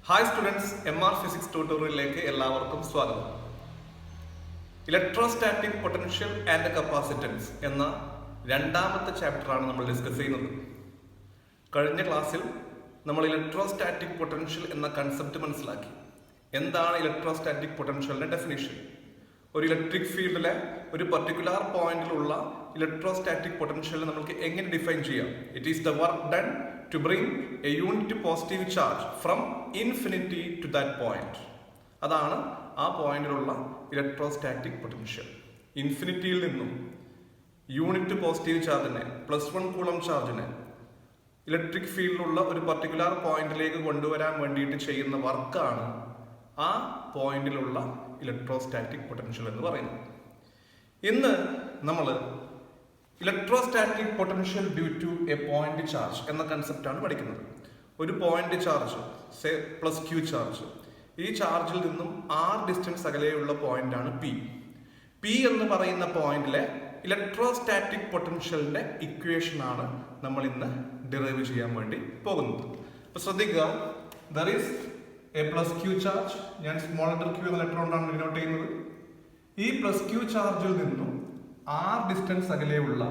Hi students, MR physics ട്യൂട്ടോറിയലിലേക്ക് എല്ലാവർക്കും സ്വാഗതം. ഇലക്ട്രോസ്റ്റാറ്റിക് പൊട്ടൻഷ്യൽ ആൻഡ് കപ്പാസിറ്റൻസ് എന്ന രണ്ടാമത്തെ ചാപ്റ്ററാണ് നമ്മൾ ഡിസ്കസ് ചെയ്യുന്നത്. കഴിഞ്ഞ ക്ലാസ്സിൽ നമ്മൾ ഇലക്ട്രോസ്റ്റാറ്റിക് പൊട്ടൻഷ്യൽ എന്ന കൺസെപ്റ്റ് മനസ്സിലാക്കി. എന്താണ് ഇലക്ട്രോസ്റ്റാറ്റിക് പൊട്ടൻഷ്യലിന്റെ ഡെഫിനിഷൻ? ഒരു ഇലക്ട്രിക് ഫീൽഡിലെ ഒരു പർട്ടിക്കുലർ പോയിന്റിലുള്ള ഇലക്ട്രോസ്റ്റാറ്റിക് പൊട്ടൻഷ്യൽ നമുക്ക് എങ്ങനെ ഡിഫൈൻ ചെയ്യാം? It is the work done to bring a unit positive charge from infinity to that point. അതാണ് ആ പോയിന്റിലുള്ള ഇലക്ട്രോസ്റ്റാറ്റിക് പൊട്ടൻഷ്യൽ. ഇൻഫിനിറ്റിയിൽ നിന്നും യൂണിറ്റ് പോസിറ്റീവ് ചാർജിനെ +1 കൂളം ചാർജിനെ ഇലക്ട്രിക് ഫീൽഡിലുള്ള ഒരു പർട്ടിക്കുലർ പോയിന്റിലേക്ക് കൊണ്ടുവരാൻ വേണ്ടിയിട്ട് ചെയ്യുന്ന വർക്കാണ് ആ പോയിന്റിലുള്ള ഇലക്ട്രോസ്റ്റാറ്റിക് പൊട്ടൻഷ്യൽ എന്ന് പറയുന്നത്. ഇന്ന് നമ്മൾ electrostatic potential due to a point charge എന്ന കൺസെപ്റ്റാണ് പഠിക്കുന്നത്. ഒരു point charge, say +q charge, ഈ ചാർജിൽ നിന്നും r ഡിസ്റ്റൻസ് അകലെയുള്ള പോയിന്റ് ആണ് P. P എന്ന് പറയുന്ന പോയിന്റിലെ ഇലക്ട്രോസ്റ്റാറ്റിക് പൊട്ടൻഷ്യലിന്റെ ഇക്വേഷൻ ആണ് നമ്മൾ ഇന്ന് ഡിറൈവ് ചെയ്യാൻ വേണ്ടി പോകുന്നത്. അപ്പൊ ശ്രദ്ധിക്കുക, there is A +q charge. ഞാൻ സ്മോൾ ലെറ്റർ q എന്ന ലെറ്റർ കൊണ്ടാണ് ഡിനോട്ട് ചെയ്യുന്നത്. ഈ +q ചാർജിൽ നിന്നും r ഡിസ്റ്റൻസ് അകലെയുള്ള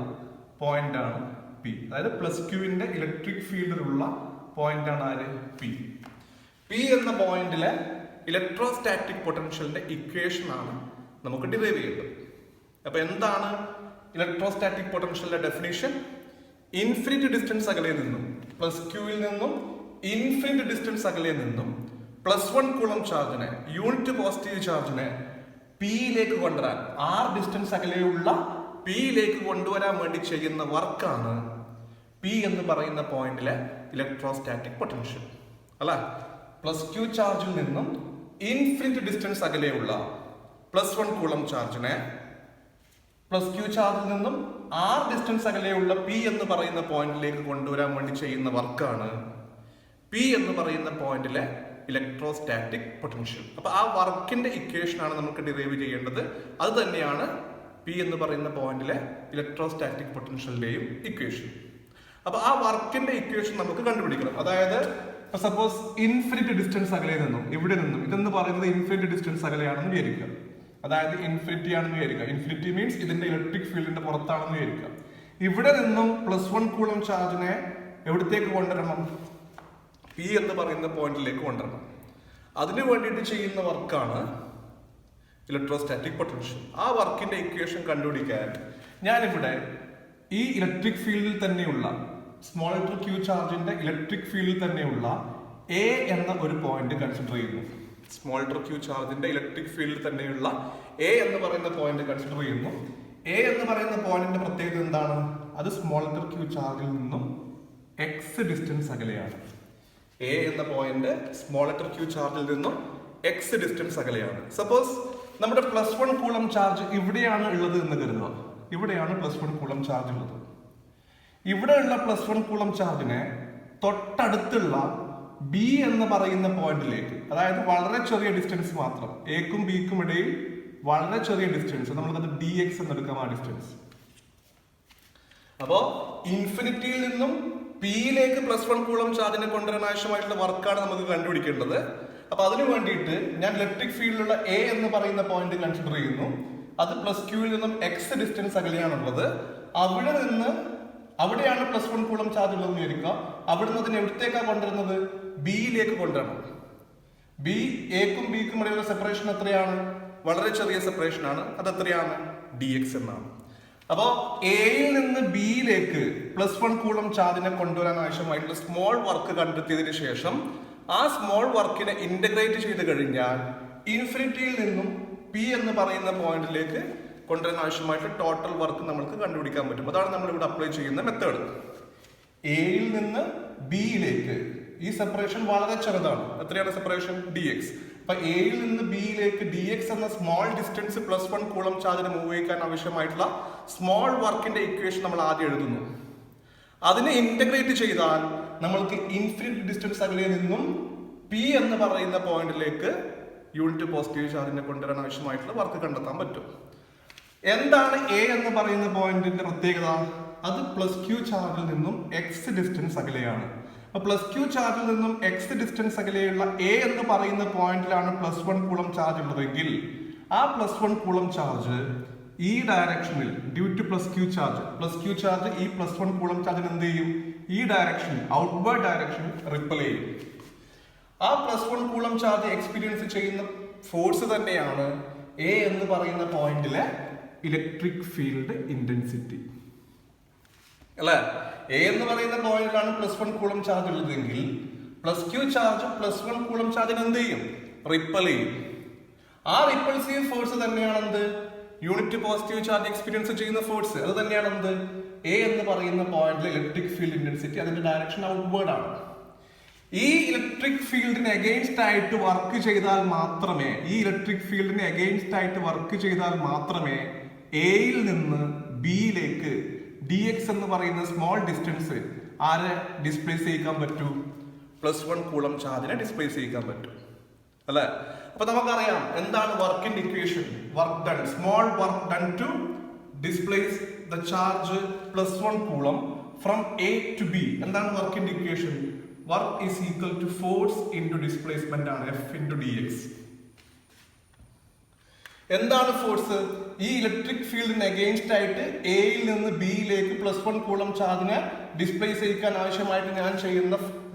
പോയിന്റ് ആണ് P. അതായത് +qന്റെ ഇലക്ട്രിക് ഫീൽഡിലുള്ള പോയിന്റ് ആണ് ആര്? P. P എന്ന പോയിന്റിലെ ഇലക്ട്രോസ്റ്റാറ്റിക് പൊട്ടൻഷ്യലിന്റെ ഇക്വേഷൻ ആണ് നമുക്ക് ഡിറൈവ് ചെയ്യേണ്ടത്. അപ്പൊ എന്താണ് ഇലക്ട്രോസ്റ്റാറ്റിക് പൊട്ടൻഷ്യലിന്റെ ഡെഫിനിഷൻ? ഇൻഫിനിറ്റ് ഡിസ്റ്റൻസ് അകലെ നിന്നും +qൽ നിന്നും ഇൻഫിനിറ്റ് ഡിസ്റ്റൻസ് അകലെ നിന്നും +1 കൂളം ചാർജിനെ, യൂണിറ്റ് പോസിറ്റീവ് ചാർജിനെ Pയിലേക്ക് കൊണ്ടുവരാൻ, r ഡിസ്റ്റൻസ് അകലെയുള്ള Pയിലേക്ക് കൊണ്ടുവരാൻ വേണ്ടി ചെയ്യുന്ന വർക്കാണ് P എന്ന് പറയുന്ന പോയിന്റിലെ ഇലക്ട്രോസ്റ്റാറ്റിക് പൊട്ടൻഷ്യൽ. അല്ല, +q ചാർജിൽ നിന്നും ഇൻഫിനിറ്റ് ഡിസ്റ്റൻസ് അകലെയുള്ള +1 കൂളം ചാർജിനെ +q ചാർജിൽ നിന്നും r ഡിസ്റ്റൻസ് അകലെയുള്ള P എന്ന് പറയുന്ന പോയിന്റിലേക്ക് കൊണ്ടുവരാൻ വേണ്ടി ചെയ്യുന്ന വർക്കാണ് P എന്ന് പറയുന്ന പോയിന്റിലെ ഇലക്ട്രോസ്റ്റാറ്റിക് പൊട്ടൻഷ്യൽ. അപ്പൊ ആ വർക്കിന്റെ ഇക്വേഷൻ ആണ് നമുക്ക് ഡിറൈവ് ചെയ്യേണ്ടത്. അത് തന്നെയാണ് P എന്ന് പറയുന്ന പോയിന്റിലെ ഇലക്ട്രോസ്റ്റാറ്റിക് പൊട്ടൻഷ്യലിന്റെയും ഇക്വേഷൻ. അപ്പൊ ആ വർക്കിന്റെ ഇക്വേഷൻ നമുക്ക് കണ്ടുപിടിക്കണം. അതായത് സപ്പോസ് ഇൻഫിനിറ്റ് ഡിസ്റ്റൻസ് അകലെ നിന്നും, ഇവിടെ നിന്നും, ഇതെന്ന് പറയുന്നത് ഇൻഫിനിറ്റ് ഡിസ്റ്റൻസ് അകലെയാണെന്ന് വിചാരിക്കുക. അതായത് ഇൻഫിനിറ്റി ആണെന്ന് വിചാരിക്കുക. ഇൻഫിനിറ്റി മീൻസ് ഇതിന്റെ ഇലക്ട്രിക് ഫീൽഡിന്റെ പുറത്താണെന്ന് വിചാരിക്കുക. ഇവിടെ നിന്നും +1 കൂളം ചാർജിനെ എവിടത്തേക്ക് കൊണ്ടുവരണം? P എന്ന് പറയുന്ന പോയിന്റിലേക്ക് കൊണ്ടുവരണം. അതിനു വേണ്ടിയിട്ട് ചെയ്യുന്ന വർക്കാണ് ഇലക്ട്രോസ്റ്റാറ്റിക് പൊട്ടൻഷ്യൽ. ആ വർക്കിന്റെ ഇക്വേഷൻ കണ്ടുപിടിക്കാൻ ഞാനിവിടെ ഈ ഇലക്ട്രിക് ഫീൽഡിൽ തന്നെയുള്ള സ്മോൾ ലെറ്റർ q ചാർജിന്റെ ഇലക്ട്രിക് ഫീൽഡിൽ തന്നെയുള്ള A എന്ന ഒരു പോയിന്റ് കൺസിഡർ ചെയ്യുന്നു. സ്മോൾ ലെറ്റർ q ചാർജിന്റെ ഇലക്ട്രിക് ഫീൽഡിൽ തന്നെയുള്ള A എന്ന് പറയുന്ന പോയിന്റ് കൺസിഡർ ചെയ്യുന്നു. A എന്ന് പറയുന്ന പോയിന്റിന്റെ പ്രത്യേകത എന്താണ്? അത് സ്മോൾ ലെറ്റർ q ചാർജിൽ നിന്നും x ഡിസ്റ്റൻസ് അകലെയാണ്. A എന്ന പോയിന്റ് സ്മോൾ ലെറ്റർ q ചാർജിൽ നിന്നും x ഡിസ്റ്റൻസ് അകലെയാണ്. സപ്പോസ് നമ്മുടെ +1 കൂളം ചാർജ് ഇവിടെയാണ് ഉള്ളത് എന്ന് കരുതുക. ഇവിടെയാണ് +1 കൂളം ചാർജ് ഉള്ളത്. ഇവിടെയുള്ള +1 കൂളം ചാർജിനെ തൊട്ടടുത്തുള്ള B എന്ന് പറയുന്ന പോയിന്റിലേക്ക്, അതായത് വളരെ ചെറിയ ഡിസ്റ്റൻസ് മാത്രം, എക്കും ബിക്കും ഇടയിൽ വളരെ ചെറിയ ഡിസ്റ്റൻസ്, നമ്മളത് dx എന്നെടുക്കാം ആ ഡിസ്റ്റൻസ്. അപ്പോ ഇൻഫിനിറ്റിയിൽ നിന്നും Pയിലേക്ക് +1 കൂളം ചാർജിനെ കൊണ്ടുവരാൻ ആവശ്യമായിട്ടുള്ള വർക്കാണ് നമുക്ക് കണ്ടുപിടിക്കേണ്ടത്. അപ്പൊ അതിനു വേണ്ടിയിട്ട് ഞാൻ ഇലക്ട്രിക് ഫീൽഡിലുള്ള A എന്ന് പറയുന്ന പോയിന്റ് കൺസിഡർ ചെയ്യുന്നു. അത് +qൽ നിന്നും x ഡിസ്റ്റൻസ് അകലെയാണുള്ളത്. അവിടെയാണ് +1 കൂളം ചാർജ് ഉള്ളതെന്ന് വിചാരിക്കുക. അവിടുന്ന് അതിനെ എവിടത്തേക്കാണ് കൊണ്ടുവരുന്നത്? Bയിലേക്ക് കൊണ്ടുവരണം. B, എക്കും ബിക്കും ഇടയിലുള്ള സെപ്പറേഷൻ എത്രയാണ്? വളരെ ചെറിയ സെപ്പറേഷൻ ആണ്. അത് എത്രയാണ്? dx എന്നാണ്. അപ്പോ എയിൽ നിന്ന് ബിയിലേക്ക് +1 കൂളം ചാർജിനെ കൊണ്ടുവരാൻ ആവശ്യമായിട്ടുള്ള സ്മോൾ വർക്ക് കണ്ടെത്തിയതിനു ശേഷം ആ സ്മോൾ വർക്കിനെ ഇന്റഗ്രേറ്റ് ചെയ്ത് കഴിഞ്ഞാൽ ഇൻഫിനിറ്റിയിൽ നിന്നും P എന്ന് പറയുന്ന പോയിന്റിലേക്ക് കൊണ്ടുവരാൻ ആവശ്യമായിട്ടുള്ള ടോട്ടൽ വർക്ക് നമുക്ക് കണ്ടുപിടിക്കാൻ പറ്റും. അതാണ് നമ്മൾ ഇവിടെ അപ്ലൈ ചെയ്യുന്ന മെത്തേഡ്. എയിൽ നിന്ന് ബിയിലേക്ക് ഈ സെപ്പറേഷൻ വളരെ ചെറുതാണ്. എത്രയാണ് സെപ്പറേഷൻ? dx. അപ്പൊ എയിൽ നിന്ന് ബിയിലേക്ക് dx എന്ന സ്മോൾ ഡിസ്റ്റൻസ് +1 കൂളം ചാർജിന് മൂവ് ചെയ്യാൻ ആവശ്യമായിട്ടുള്ള സ്മോൾ വർക്കിന്റെ ഇക്വേഷൻ നമ്മൾ ആദ്യം എഴുതുന്നു. അതിനെ ഇന്റഗ്രേറ്റ് ചെയ്താൽ നമ്മൾക്ക് ഇൻഫിനിറ്റ് ഡിസ്റ്റൻസ് അകലെ നിന്നും P എന്ന് പറയുന്ന പോയിന്റിലേക്ക് യൂണിറ്റ് പോസിറ്റീവ് ചാർജിനെ കൊണ്ടുവരാൻ ആവശ്യമായിട്ടുള്ള വർക്ക് കണ്ടെത്താൻ പറ്റും. എന്താണ് A എന്ന് പറയുന്ന പോയിന്റിന്റെ പ്രത്യേകത? അത് +q ചാർജിൽ നിന്നും x ഡിസ്റ്റൻസ് അകലെയാണ്. അപ്പൊ പ്ലസ് ക്യൂ ചാർജിൽ നിന്നും എക്സ് ഡിസ്റ്റൻസ് അകലെയുള്ള എ എന്ന് പറയുന്ന പോയിന്റിലാണ് +1 കൂളം ചാർജ് ഉള്ളതെങ്കിൽ ആ +1 കൂളം ചാർജ് ഈ ഡയറക്ഷനിൽ due to plus Q charge ഈ +1 കൂളം ചാർജിന് എന്ത് ചെയ്യും? ഈ ഡയറക്ഷനിൽ ഔട്ട്വേർഡ് ഡയറക്ഷനിൽ റിപ്പൽ ചെയ്യും. ആ +1 കൂളം ചാർജ് എക്സ്പീരിയൻസ് ചെയ്യുന്ന ഫോഴ്സ് തന്നെയാണ് എ എന്ന് പറയുന്ന പോയിന്റിലെ ഇലക്ട്രിക് ഫീൽഡ് ഇന്റൻസിറ്റി അല്ലെ. എ എന്ന് പറയുന്ന പോയിന്റിലാണ് +1 കൂളം ചാർജ് ഉള്ളതെങ്കിൽ പ്ലസ് ക്യൂ ചാർജ് +1 കൂളം ചാർജിന് എന്ത് ചെയ്യും? റിപ്പൽ ചെയ്യും. ആ റിപ്പൾസീവ് ഫോഴ്സ് തന്നെയാണ് എന്ത്? യൂണിറ്റ് പോസിറ്റീവ് ചാർജ് എക്സ്പീരിയൻസ് ചെയ്യുന്ന ഫോഴ്സ്. അത് തന്നെയാണ് എന്ത്? എ എന്ന് പറയുന്ന പോയിന്റിലെ ഇലക്ട്രിക് ഫീൽഡ് ഇന്റൻസിറ്റി. അതിന്റെ ഡയറക്ഷൻ ഔട്ട്വേർഡ് ആണ്. ഈ ഇലക്ട്രിക് ഫീൽഡിന് അഗെയിൻസ്റ്റ് ആയിട്ട് വർക്ക് ചെയ്താൽ മാത്രമേ എയിൽ നിന്ന് ബിയിലേക്ക് dx എന്ന് പറയുന്ന സ്മോൾ ഡിസ്റ്റൻസ് ആരെ ഡിസ്പ്ലേസ് ചെയ്യിക്കാൻ പറ്റൂ? +1 കൂളം ചാർജിനെ ഡിസ്പ്ലേസ് ചെയ്യിക്കാൻ പറ്റും അല്ലെ. അപ്പൊ നമുക്കറിയാം എന്താണ് വർക്കിന്റെ equation. Work done, small work done to displace the charge +1 coulomb from A to B. എന്താണ് വർക്കിന്റെ equation? Work is equal to force into displacement ആണ്, F ഇൻറ്റു dx. എന്താണ് ഫോഴ്സ്? ഈ ഇലക്ട്രിക് ഫീൽഡിന് അഗെയിൻസ്റ്റ് ആയിട്ട് എയിൽ നിന്ന് ബിയിലേക്ക് +1 കൂളം ചാർജിനെ ഡിസ്പ്ലേസ് ചെയ്യിക്കാൻ ആവശ്യമായിട്ട്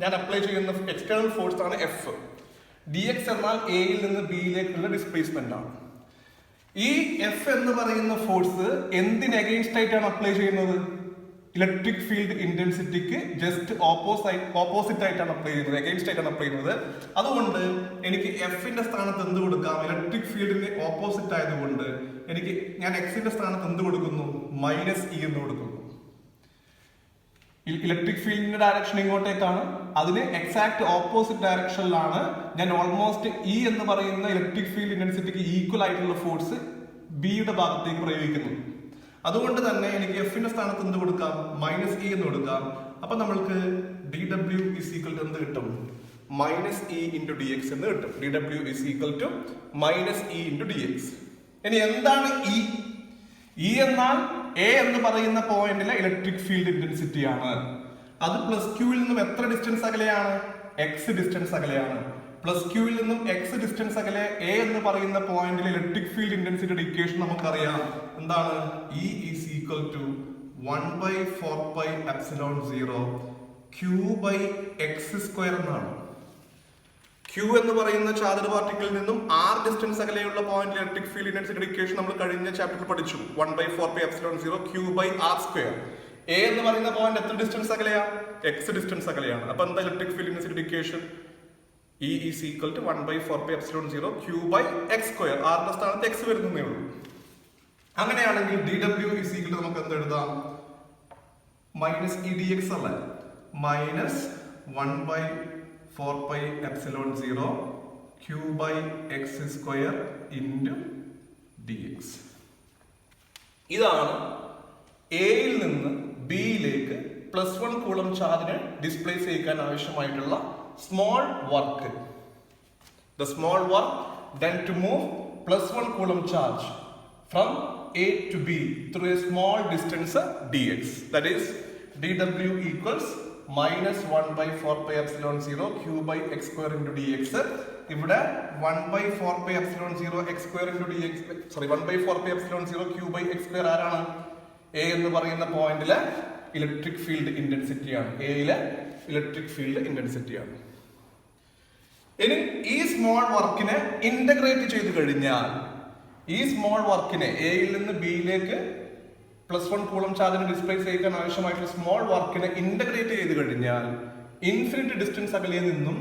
ഞാൻ അപ്ലൈ ചെയ്യുന്ന എക്സ്റ്റേണൽ ഫോഴ്സ് ആണ് F. dx എന്നാൽ എയിൽ നിന്ന് ബിയിലേക്കുള്ള ഡിസ്പ്ലേസ്മെന്റ് ആണ്. ഈ F എന്ന് പറയുന്ന ഫോഴ്സ് എന്തിന് അഗെയിൻസ്റ്റ് ആയിട്ടാണ് അപ്ലൈ ചെയ്യുന്നത്? ഇലക്ട്രിക് ഫീൽഡ് ഇന്റൻസിറ്റിക്ക് ജസ്റ്റ് ഓപ്പോസിറ്റ് ആയിട്ടാണ് അപ്ലൈ ചെയ്യുന്നത്, അഗെയിൻസ്റ്റ് ആയിട്ടാണ് അപ്ലൈ ചെയ്യുന്നത്. അതുകൊണ്ട് എനിക്ക് എഫിന്റെ സ്ഥാനത്ത് എന്ത് കൊടുക്കാം? ഇലക്ട്രിക് ഫീൽഡിന് ഓപ്പോസിറ്റ് ആയതുകൊണ്ട് ഞാൻ എക്സിന്റെ സ്ഥാനത്ത് എന്ത് കൊടുക്കുന്നു? -E എന്ന് കൊടുക്കുന്നു. ഇലക്ട്രിക് ഫീൽഡിന്റെ ഡയറക്ഷൻ ഇങ്ങോട്ടേക്കാണ്, അതിന് എക്സാക്ട് ഓപ്പോസിറ്റ് ഡയറക്ഷനിലാണ് ഞാൻ ഓൾമോസ്റ്റ് E എന്ന് പറയുന്ന ഇലക്ട്രിക് ഫീൽഡ് ഇന്റൻസിറ്റിക്ക് ഈക്വൽ ആയിട്ടുള്ള ഫോഴ്സ് ബിയുടെ ഭാഗത്തേക്ക് പ്രയോഗിക്കുന്നു. അതുകൊണ്ട് തന്നെ എനിക്ക് എഫിന്റെ സ്ഥാനത്ത് എന്ത് കൊടുക്കാം? -E എന്ന് കൊടുക്കാം. അപ്പൊ നമ്മൾക്ക് dw is equal to എന്ത് കിട്ടും? -E into dx എന്ന് കിട്ടും. dw is equal to -E into dx. ഇനി എന്താണ് E? E എന്നാൽ A എന്ന് പറയുന്ന പോയിന്റിലെ ഇലക്ട്രിക് ഫീൽഡ് ഇന്റൻസിറ്റി ആണ്. അത് പ്ലസ് ക്യൂവിൽ നിന്നും എത്ര ഡിസ്റ്റൻസ് അകലെയാണ്? x ഡിസ്റ്റൻസ് അകലെയാണ്. പ്ലസ് ക്യൂവിൽ നിന്നും x ഡിസ്റ്റൻസ് അകലെ A എന്ന് പറയുന്ന പോയിന്റിലെ ഇലക്ട്രിക് ഫീൽഡ് ഇന്റൻസിറ്റിയുടെ ഇക്വേഷൻ നമുക്കറിയാം. എന്താണ്? E is equal to 1/4πε0 q/x² എന്നാണ്. Q എന്ന് പറയുന്ന ചാർജ് പാർട്ടിക്കിളിൽ നിന്നും r ഡിസ്റ്റൻസ് അകലെയുള്ള പോയിന്റ് ഇലക്ട്രിക് ഫീൽഡ് ഇന്റൻസിറ്റിയുടെ ഇക്വേഷൻ നമ്മൾ കഴിഞ്ഞ ചാപ്റ്ററിൽ പഠിച്ചു. 1/4πε0 q/r². A എന്ന് പറയുന്ന പോയിന്റ് എത്ര ഡിസ്റ്റൻസ് അകലെയാണ്? x ഡിസ്റ്റൻസ് അകലെയാണ്. അപ്പൊ എന്താ ഇലക്ട്രിക് ഫീൽഡ് ഇന്റൻസിറ്റിയുടെ equation? E is equal to 1/4πε0 q/x². r ന്റെ സ്ഥാനത്ത് x വരുന്നേ ഉള്ളൂ. അങ്ങനെയാണെങ്കിൽ dw is equal to നമുക്ക് എന്ത് എഴുതാം? -E dx അല്ലേ? -1/4πε0 q/x² into dx. ഇതാണ് എയിൽ നിന്ന് ബിയിലേക്ക് +1 കൂളം ചാർജിനെ ഡിസ്പ്ലേസ് ചെയ്യിക്കാൻ ആവശ്യമായിട്ടുള്ള small work. The small work done to move +1 coulomb charge from A to B through a small distance dx. That is dw equals -1/4πε0 q/x² into dx. ഇവിടെ 1/4πε0 x² into dx, 1/4πε0 q/x² ആരാണ്? A എന്ന് പറയുന്ന പോയിന്റിലെ electric field intensity ആണ്. എയിലെ electric field intensity ആണ്. ഇനി ഈ സ്മോൾ വർക്കിനെ ഇന്റഗ്രേറ്റ് ചെയ്ത് കഴിഞ്ഞാൽ, ഈ സ്മോൾ വർക്കിനെ എയിൽ നിന്ന് ബിയിലേക്ക് +1 കൂളം ചാർജിന് ഡിസ്പ്ലേസ് ചെയ്യാൻ ആവശ്യമായിട്ടുള്ള സ്മോൾ വർക്കിനെ ഇന്റഗ്രേറ്റ് ചെയ്ത് കഴിഞ്ഞാൽ ഇൻഫിനിറ്റ് ഡിസ്റ്റൻസ് അകലെ നിന്നും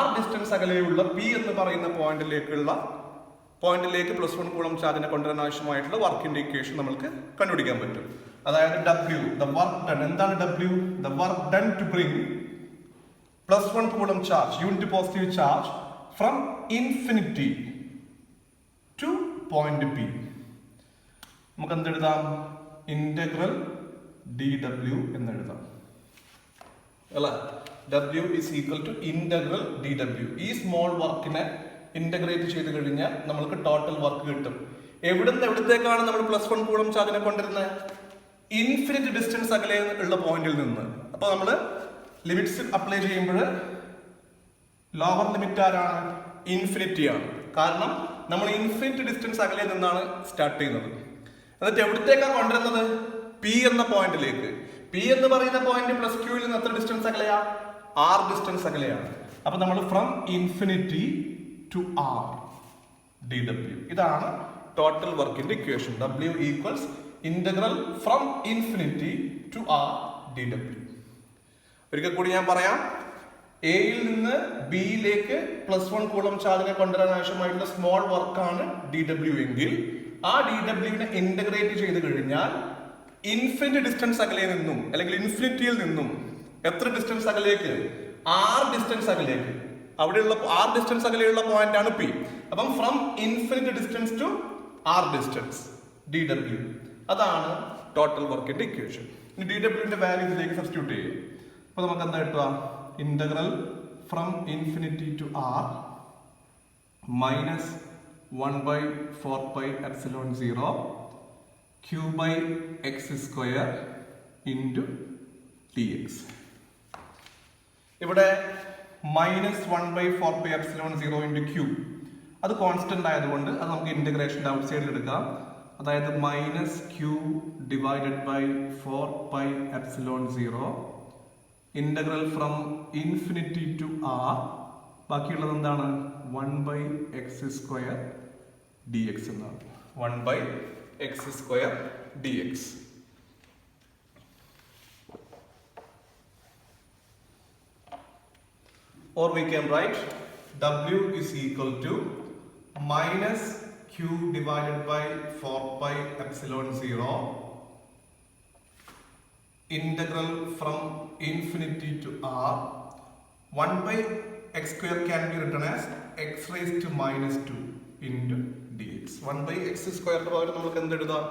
r ഡിസ്റ്റൻസ് അകലെയുള്ള P എന്ന് പറയുന്ന പോയിന്റിലേക്ക് +1 കൂളം ചാർജിനെ കൊണ്ടുവരാൻ ആവശ്യമായിട്ടുള്ള വർക്കിന്റെ ഇക്വേഷൻ നമുക്ക് കണ്ടുപിടിക്കാൻ പറ്റും. അതായത് W, the work done. എന്താണ് W? The work done to bring +1 coulomb charge, unit positive charge, from infinity to point P. നമുക്ക് എന്ത് എഴുതാം? ഇന്റഗ്രൽ dw എന്ന് എഴുതാം അല്ലേ? W is equal to integral dw. ഈ സ്മോൾ വർക്കിനെ ഇന്റഗ്രേറ്റ് ചെയ്ത് കഴിഞ്ഞാൽ നമുക്ക് ടോട്ടൽ വർക്ക് കിട്ടും. എവിടത്തേക്കാണ് നമ്മൾ +1 കൂളം ചാർജിനെ കൊണ്ടുവരുന്നത്? ഇൻഫിനിറ്റ് ഡിസ്റ്റൻസ് അകലെ ഉള്ള പോയിന്റിൽ നിന്ന്. അപ്പൊ നമ്മള് ലിമിറ്റ്സ് അപ്ലൈ ചെയ്യുമ്പോൾ ലോവർ ലിമിറ്റ് ആരാണ്? ഇൻഫിനിറ്റി ആണ്. കാരണം നമ്മൾ ഇൻഫിനിറ്റ് ഡിസ്റ്റൻസ് അകലെ നിന്നാണ് സ്റ്റാർട്ട് ചെയ്യുന്നത്. എന്നിട്ട് എവിടത്തേക്കാണ് കൊണ്ടുവരുന്നത്? പി എന്ന പോയിന്റിലേക്ക്. പി എന്ന് പറയുന്ന പോയിന്റ് പ്ലസ് ക്യൂവിൽ നിന്ന് എത്ര ഡിസ്റ്റൻസ് അകലെയാ? ആർ ഡിസ്റ്റൻസ് അകലെയാണ്. അപ്പൊ നമ്മൾ from infinity to R d W. ഇതാണ് ടോട്ടൽ വർക്കിന്റെ equation. W equals integral from infinity to R d W. ഒരിക്കൽ കൂടി ഞാൻ പറയാം. എയിൽ നിന്ന് ബിയിലേക്ക് +1 കൂളം ചാർജിനെ കൊണ്ടുവരാൻ ആവശ്യമായിട്ടുള്ള സ്മോൾ വർക്കാണ് ഡി ഡബ്ല്യു എങ്കിൽ ആ ഡി ഡബ്ല്യുവിനെ ഇന്റഗ്രേറ്റ് ചെയ്ത് കഴിഞ്ഞാൽ ഇൻഫിനിറ്റ് ഡിസ്റ്റൻസ് അകലെ നിന്നും അല്ലെങ്കിൽ ഇൻഫിനിറ്റിയിൽ നിന്നും എത്ര ഡിസ്റ്റൻസ് അകലേക്ക്? ആർ ഡിസ്റ്റൻസ് അകലേക്ക്. അവിടെയുള്ള ആർ ഡിസ്റ്റൻസ് അകലെയുള്ള പോയിന്റ് ആണ് പി. അപ്പം from infinite distance to r distance d ഡബ്ല്യു. അതാണ് ടോട്ടൽ വർക്കിന്റെ ഇക്വേഷൻ. ഇനി ഡി ഡബ്ല്യുവിന്റെ വാല്യൂ ഇതിലേക്ക് സബ്സ്റ്റിറ്റ്യൂട്ട് ചെയ്യും. അപ്പൊ നമുക്ക് എന്താ കിട്ടുക? Integral from infinity to r minus 1/4πε0 q/x² into dx. ഇവിടെ -1/4πε0 ഇൻറ്റു q അത് കോൺസ്റ്റന്റ് ആയതുകൊണ്ട് അത് നമുക്ക് ഇന്റഗ്രേഷൻ ഔട്ട് സൈഡിൽ എടുക്കാം. അതായത് -q/4πε0 integral from infinity to R. ബാക്കിയുള്ളത് എന്താണ്? 1/x² dx എന്നാണ്. 1/x² dx. Or we can write W is equal to -q divided by 4πε0 integral from infinity to r. 1/x² can be written as x raised to -2 into dx. 1/x² പകരം നമുക്ക് എന്ത് എഴുതാം?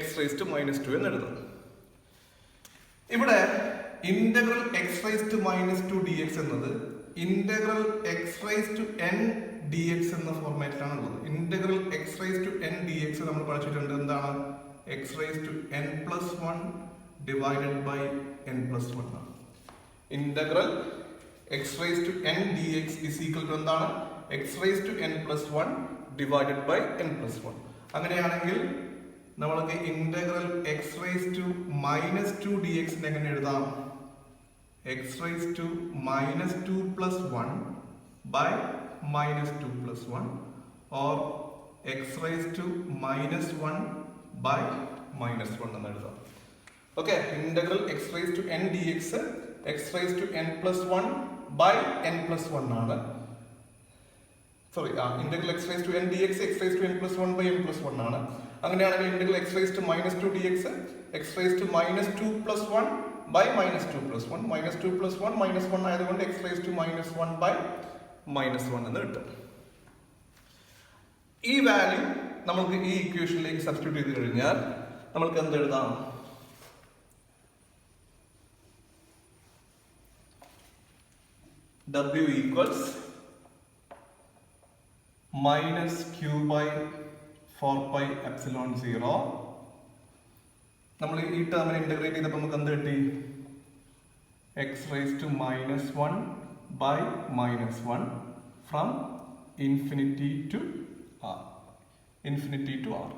x raised to -2 എന്ന് എഴുതാം. ഇവിടെ integral x raised to -2 dx എന്നത് integral x raised to n dx എന്ന ഫോർമാറ്റിലാണ് ഉള്ളത്. Integral x raised to n dx നമ്മൾ പഠിച്ചിട്ടുണ്ട്. എന്താണ്? x raised to n+1 divided by n+1 ആണ്. Integral x raised to n dx is equal to എന്താണ്? x raised to n+1 divided by n+1. അങ്ങനെയാണെങ്കിൽ നമ്മൾക്ക് integral x raised to -2 dx എങ്ങനെ എഴുതാം? x raised to -2+1 by -2+1 or x raised to -1 by -1 എന്ന് എഴുതാം. Okay, integral x raised to n dx x raised to n+1 by n+1 ആണ്. Sorry, integral x raised to n dx x raised to n+1 by n+1 ആണ്. അങ്ങനെയാണെങ്കിൽ integral x raised to -2 dx x raised to -2+1 by -2+1 -2+1 -1 ആയതുകൊണ്ട് x raised to -1 by -1 എന്ന് കിട്ടും. ഈ value നമുക്ക് ഈ ഇക്വേഷനിലേക്ക് substitute ചെയ്ത് കഴിഞ്ഞാൽ നമുക്ക് എന്ത് എഴുതാം? W equals -q/4πε0. നമ്മൾ ഈ ടേമിനെ ഇന്റഗ്രേറ്റ് ചെയ്തപ്പോൾ നമുക്ക് എന്ത് കിട്ടി? x raised to -1 by -1 from infinity to r. Infinity to r.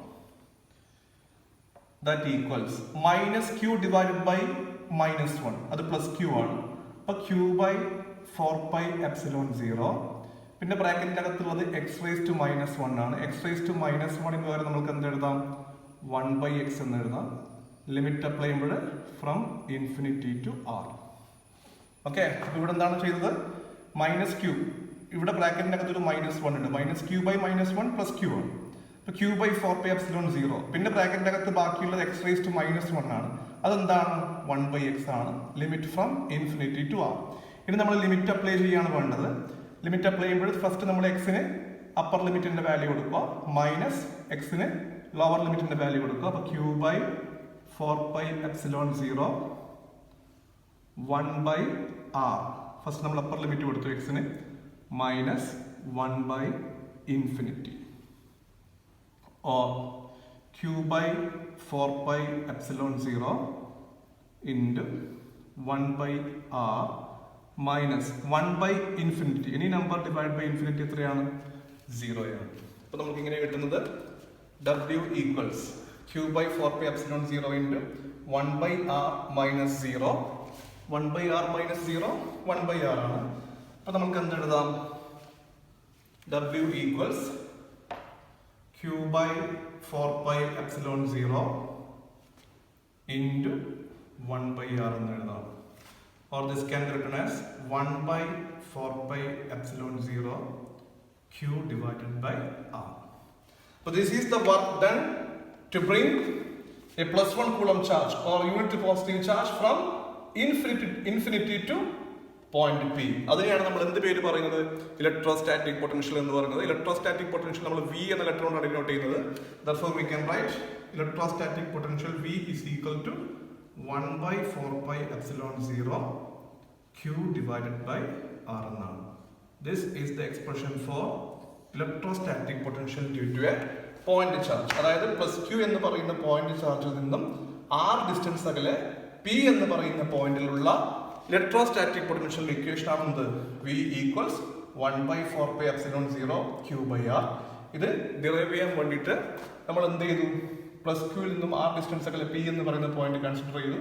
That equals -q divided by -1. അത് പ്ലസ് q ആണ്. അപ്പോൾ q/4πε0. പിന്നെ ബ്രാക്കറ്റിന്റെ അകത്തുള്ളത് x raised to -1 ആണ്. x raised to -1 എന്ന് പകരം നമുക്ക് എന്ത് എഴുതാം? 1/x എന്ന് എഴുതാം. ലിമിറ്റ് അപ്ലൈ ചെയ്യുമ്പോൾ ഫ്രം ഇൻഫിനിറ്റി ടു r. ഓക്കെ, അപ്പോൾ ഇവിടെ എന്താണ് ചെയ്തത്? -q. ഇവിടെ ബ്രാക്കറ്റിന്റെ അകത്ത് ഒരു -1 ഉണ്ട്. -q/-1 പ്ലസ് q ആണ്. അപ്പോൾ q/4πε0. പിന്നെ ബ്രാക്കറ്റിന്റെ അകത്ത് ബാക്കിയുള്ളത് x raised to -1 ആണ്. അതെന്താണ്? 1/x ആണ്. Limit from infinity to r. ഇനി നമ്മൾ ലിമിറ്റ് അപ്ലൈ ചെയ്യാണ് വേണ്ടത്. ലിമിറ്റ് അപ്ലൈ ചെയ്യുമ്പോൾ ഫസ്റ്റ് നമ്മൾ എക്സിന് അപ്പർ ലിമിറ്റിന്റെ വാല്യൂ കൊടുക്കുക, മൈനസ് എക്സിന് ലോവർ ലിമിറ്റിന്റെ വാല്യൂ കൊടുക്കുക. അപ്പോൾ q/4πε0 1/r. ഫസ്റ്റ് നമ്മൾ അപ്പർ ലിമിറ്റ് കൊടുത്തു എക്സിന്, minus 1/∞. Or q/4πε0 into 1/r minus 1/∞. Any number divide by infinity എത്രയാണ്? 0 ആണ്. അപ്പോൾ നമുക്ക് ഇങ്ങനെ കിട്ടുന്നത് W equals Q/4πε0 into 1/r minus 0. 1/r minus 0 1/r ആണ്. അപ്പോൾ നമുക്ക് എന്ത് എഴുതാം? W equals Q/4πε0 into 1/r എന്ന് എഴുതാം. Or this can be written as 1/4πε0 Q divided by R. So this is the work done to bring a +1 coulomb charge or unitary positive charge from infinity to point P. അതിനെയാണ് നമ്മൾ എന്ത് പേര് പറയുന്നത്? Electrostatic potential എന്ന് പറയുന്നത്. Electrostatic potential നമ്മൾ V എന്ന letter കൊണ്ടാണ് ഡിനോട്ട് ചെയ്യുന്നത്. Therefore we can write electrostatic potential V is equal to 1/4πε0 Q divided by R എന്നാണ്. This is the expression for electrostatic potential due to a point charge. അതായത് +Q എന്ന് പറയുന്ന point ചാർജിൽ നിന്നും R distance അകലെ P എന്ന് പറയുന്ന പോയിന്റിലുള്ള ഇലക്ട്രോസ്റ്റാറ്റിക് പൊട്ടൻഷ്യൽ ഇക്വേഷൻ ആണെന്ത്? V equals 1/4πε0 Q/R. ഇത് ഡിറൈവ് ചെയ്യാൻ വേണ്ടിയിട്ട് നമ്മൾ എന്ത് ചെയ്തു? +Q നിന്നും R ഡിസ്റ്റൻസ് അകലെ P എന്ന് പറയുന്ന പോയിന്റ് കൺസിഡർ ചെയ്തു.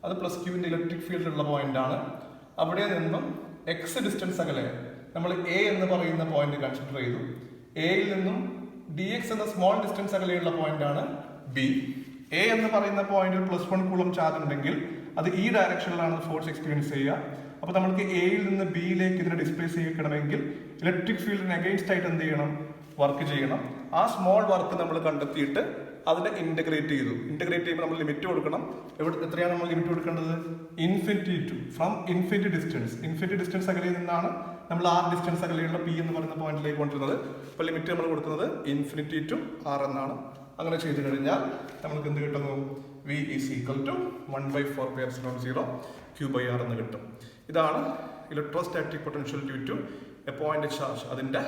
അത് +Qന്റെ ഇലക്ട്രിക് ഫീൽഡ് ഉള്ള പോയിന്റ് ആണ്. അവിടെ നിന്നും X ഡിസ്റ്റൻസ് അകലെ നമ്മൾ A എന്ന് പറയുന്ന പോയിന്റ് കൺസിഡർ ചെയ്തു. എയിൽ നിന്നും dx എന്ന സ്മോൾ ഡിസ്റ്റൻസ് അകലെയുള്ള പോയിന്റ് ആണ് B. A എന്ന് പറയുന്ന പോയിന്റിൽ +1 കൂളം ചാർജ് ഉണ്ടെങ്കിൽ അത് ഈ ഡയറക്ഷനിലാണ് ഫോഴ്സ് എക്സ്പീരിയൻസ് ചെയ്യുക. അപ്പോൾ നമുക്ക് എയിൽ നിന്ന് ബിയിലേക്ക് ഇതിനെ ഡിസ്പ്ലേസ് ചെയ്യണമെങ്കിൽ ഇലക്ട്രിക് ഫീൽഡിന് അഗെയിൻസ്റ്റ് ആയിട്ട് എന്ത് ചെയ്യണം? വർക്ക് ചെയ്യണം. ആ സ്മോൾ വർക്ക് നമ്മൾ കണ്ടെത്തിയിട്ട് അതിനെ ഇന്റഗ്രേറ്റ് ചെയ്തു. ഇന്റഗ്രേറ്റ് ചെയ്യുമ്പോൾ നമ്മൾ ലിമിറ്റ് കൊടുക്കണം. എത്രയാണ് നമ്മൾ ലിമിറ്റ് കൊടുക്കേണ്ടത്? Infinity to from infinity distance അകലെ നിന്നാണ് നമ്മൾ R ഡിസ്റ്റൻസ് അകലെയുള്ള P എന്ന് പറയുന്ന പോയിന്റിലേക്ക് കൊണ്ടുവരുന്നത്. അപ്പോൾ ലിമിറ്റ് നമ്മൾ കൊടുക്കുന്നത് ഇൻഫിനിറ്റി ടു R എന്നാണ്. അങ്ങനെ ചെയ്തു കഴിഞ്ഞാൽ നമുക്ക് എന്ത് കിട്ടുന്നു? V is equal to 1/4πε0 Q/R എന്ന് കിട്ടും. ഇതാണ് electrostatic potential due to a point charge അതിൻ്റെ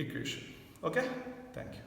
ഇക്വേഷൻ. Okay, thank U.